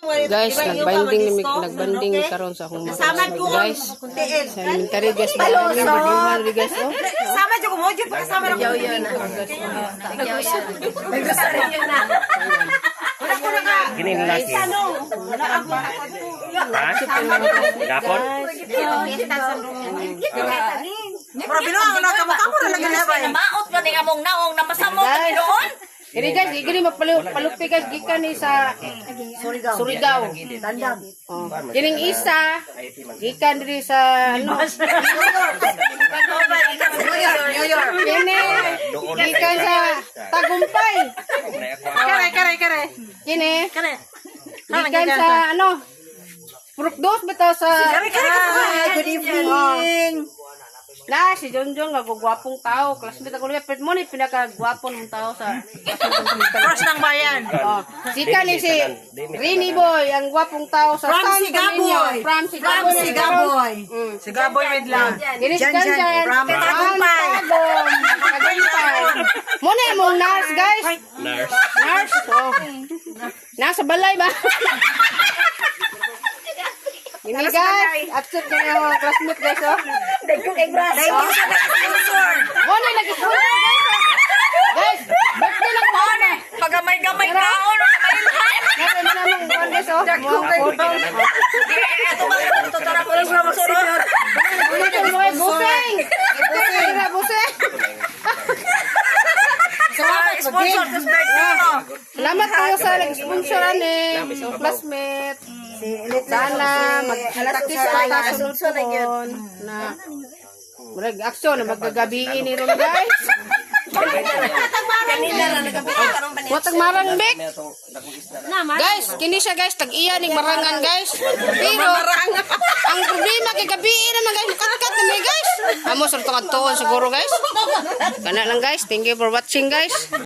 Guys, nagbanding ni karon sa akong mga guys. Sa elementary guys, elementary guys. Sama jud ko mo jud kasama ra ko. Gini lagi. Gapon. Pero bilang ang nagkamukha ra lang na ba. Maot pa ning among naong na masamot kami doon. Ini guys, gini mapalupi guys gikan ni sa Surigao. Tandang. Oh. Kining isa gikan diri sa ano? Kini gikan sa Tagumpay. Kare. Kini gikan sa ano? Prukdos bitaw sa Good evening. Na si Jonjong nga gwapong tao, classmate ako niya, pero mo ni pinaka-gwapon ng tao sa Cross ng bayan. oh. Sika ni si Rini Boy, ang gwapong tao sa From San Sigaboy. From Sigaboy. Sigaboy with lang. Dili si Janjan. From Tagumpay. Tagumpay. Mo ni mong nurse guys. Nurse. Nurse. Oh. Nasa balay ba? Ini guys, absent kayo classmate guys oh. Thank you kay Bras. Thank you sa sponsor. Mo ni nag-sponsor guys. Guys, birthday lang po na. Pagamay-gamay kaon na mailhan. Kasi manamang buwan guys oh. Mga photo. Ito ba ito tara ko sa masurot. Ito mga busing. Ito mga busing. Sponsor sa birthday mo. Salamat kayo sa nag-sponsoran so classmate. Sana mag-practice sa sunod po na mag-aksyon na magagabiin ni Ron guys. Kanina na nagabihan karon pa ni. Watag marang bek. Guys, kini siya guys tag-iya ning marangan guys. Pero ang problema kay gabiin naman guys kat-kat na guys. Amo sa tuon siguro guys. Kana lang guys. Thank you for watching guys.